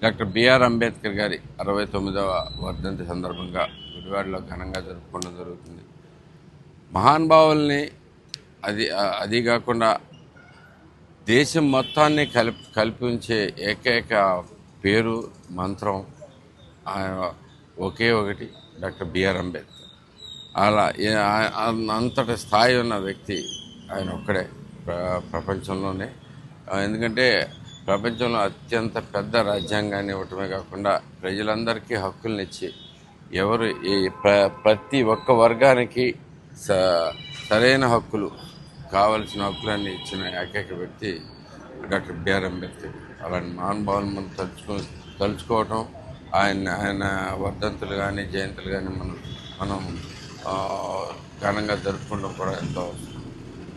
Doctor BR Ambedkar గారి 69వ వర్ధంతి సందర్భంగా గుడివాడలో ఘనంగా జరుపుకోవడం జరుగుతుంది. మహానుభావుల్ని అది కాకుండా దేశం మొత్తాన్ని కల్పించే ఏకైక పేరు మంత్రం ఒకే ఒకటి డాక్టర్ బిఆర్ అంబేద్కర్. అలా అంతటి స్థాయి ఉన్న వ్యక్తి ఆయన ఒక్కడే ప్రపంచంలోనే. ఎందుకంటే ప్రపంచంలో అత్యంత పెద్ద రాజ్యాంగాన్ని ఇవ్వటమే కాకుండా ప్రజలందరికీ హక్కుల్ని ఇచ్చి ప్రతి ఒక్క వర్గానికి సరైన హక్కులు కావలసిన హక్కులన్నీ ఇచ్చిన ఏకైక వ్యక్తి డాక్టర్ బిఆర్ అంబేద్కర్. అలాంటి మహానుభావులు మనం తలుచుకోవటం, ఆయన వర్ధంతులు కానీ జయంతులు కానీ మనం ఘనంగా జరుపుకోవడం కూడా ఎంతో అవసరం.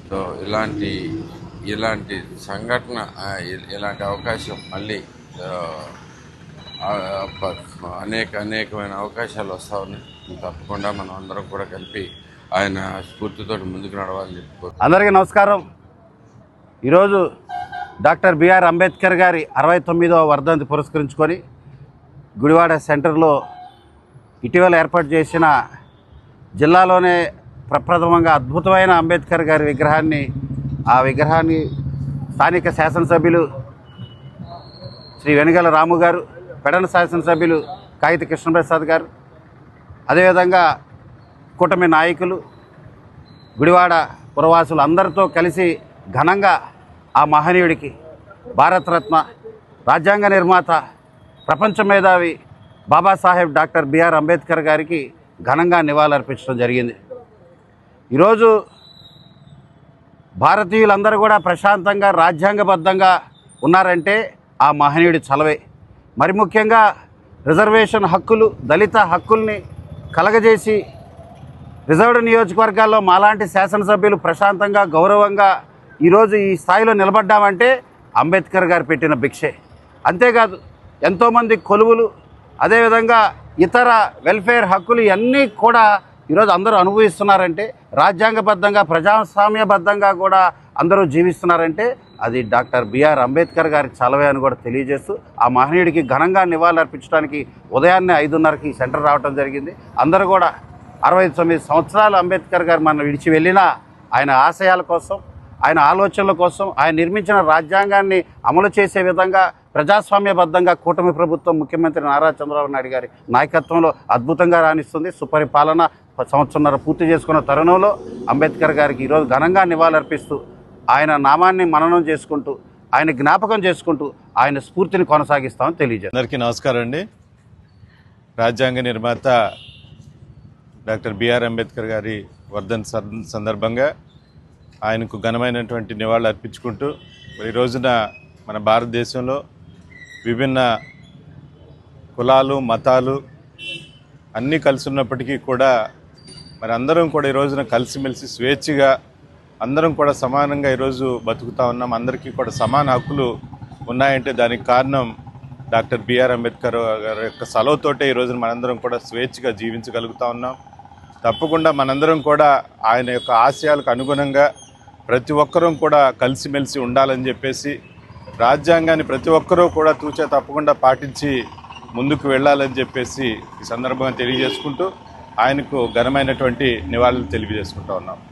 సో ఇలాంటి సంఘటన, ఇలాంటి అవకాశం మళ్ళీ అనేకమైన అవకాశాలు వస్తూ ఉన్నాయి. తప్పకుండా మనం అందరం కూడా కలిపి ఆయన స్ఫూర్తితో ముందుకు నడవాలని చెప్పుకోవచ్చు. అందరికీ నమస్కారం. ఈరోజు డాక్టర్ బిఆర్ అంబేద్కర్ గారి 69వ వర్ధంతి పురస్కరించుకొని గుడివాడ సెంటర్లో ఇటీవల ఏర్పాటు చేసిన జిల్లాలోనే ప్రప్రథమంగా అద్భుతమైన అంబేద్కర్ గారి విగ్రహాన్ని స్థానిక శాసనసభ్యులు శ్రీ వెనుగల రాము గారు, పెడన శాసనసభ్యులు కాగిత కృష్ణప్రసాద్ గారు, అదేవిధంగా కూటమి నాయకులు, గుడివాడ పురవాసులు అందరితో కలిసి ఘనంగా ఆ మహనీయుడికి, భారతరత్న, రాజ్యాంగ నిర్మాత, ప్రపంచ మేధావి బాబాసాహెబ్ డాక్టర్ బిఆర్ అంబేద్కర్ గారికి ఘనంగా నివాళులర్పించడం జరిగింది. ఈరోజు భారతీయులందరూ కూడా ప్రశాంతంగా రాజ్యాంగబద్ధంగా ఉన్నారంటే ఆ మహనీయుడి చలవే. మరి ముఖ్యంగా రిజర్వేషన్ హక్కులు, దళిత హక్కుల్ని కలగజేసి రిజర్వ్డ్ నియోజకవర్గాల్లో మాలాంటి శాసనసభ్యులు ప్రశాంతంగా గౌరవంగా ఈరోజు ఈ స్థాయిలో నిలబడ్డామంటే అంబేద్కర్ గారు పెట్టిన భిక్షే. అంతేకాదు ఎంతోమంది కొలువులు, అదేవిధంగా ఇతర వెల్ఫేర్ హక్కులు ఇవన్నీ కూడా ఈరోజు అందరూ అనుభవిస్తున్నారంటే, రాజ్యాంగబద్ధంగా ప్రజాస్వామ్యబద్ధంగా కూడా అందరూ జీవిస్తున్నారంటే అది డాక్టర్ బిఆర్ అంబేద్కర్ గారి చలవే అని కూడా తెలియజేస్తూ ఆ మహనీయుడికి ఘనంగా నివాళులర్పించడానికి ఉదయాన్నే 5:30కి సెంటర్ రావడం జరిగింది. అందరూ కూడా 69 సంవత్సరాలు అంబేద్కర్ గారు మనం విడిచి వెళ్ళినా ఆయన ఆశయాల కోసం, ఆయన ఆలోచనల కోసం, ఆయన నిర్మించిన రాజ్యాంగాన్ని అమలు చేసే విధంగా ప్రజాస్వామ్యబద్ధంగా కూటమి ప్రభుత్వం ముఖ్యమంత్రి నారా చంద్రబాబు నాయుడు గారి నాయకత్వంలో అద్భుతంగా రాణిస్తుంది. సుపరిపాలన సంవత్సరంన్నర పూర్తి చేసుకున్న తరుణంలో అంబేద్కర్ గారికి ఈరోజు ఘనంగా నివాళులర్పిస్తూ ఆయన నామాన్ని మననం చేసుకుంటూ, ఆయన జ్ఞాపకం చేసుకుంటూ ఆయన స్ఫూర్తిని కొనసాగిస్తామని తెలియజేస్తాం. అందరికీ నమస్కారం అండి. రాజ్యాంగ నిర్మాత డాక్టర్ బిఆర్ అంబేద్కర్ గారి వర్ధంతి సందర్భంగా ఆయనకు ఘనమైనటువంటి నివాళులు అర్పించుకుంటూ ఈ రోజున మన భారతదేశంలో విభిన్న కులాలు, మతాలు అన్నీ కలిసి ఉన్నప్పటికీ కూడా మరి అందరం కూడా ఈ రోజున కలిసిమెలిసి స్వేచ్ఛగా అందరం కూడా సమానంగా ఈరోజు బతుకుతూ ఉన్నాం. అందరికీ కూడా సమాన హక్కులు ఉన్నాయంటే దానికి కారణం డాక్టర్ బిఆర్ అంబేద్కర్ గారి యొక్క సెలవుతోటే ఈ రోజున మనందరం కూడా స్వేచ్ఛగా జీవించగలుగుతూ ఉన్నాం. తప్పకుండా మనందరం కూడా ఆయన యొక్క ఆశయాలకు అనుగుణంగా ప్రతి ఒక్కరూ కూడా కలిసిమెలిసి ఉండాలని చెప్పేసి, రాజ్యాంగాన్ని ప్రతి ఒక్కరూ కూడా తూచా తప్పకుండా పాటించి ముందుకు వెళ్ళాలని చెప్పేసి ఈ సందర్భంగా తెలియజేసుకుంటూ ఆయనకు ఘనమైనటువంటి నివాళులు తెలియజేసుకుంటూ ఉన్నాం.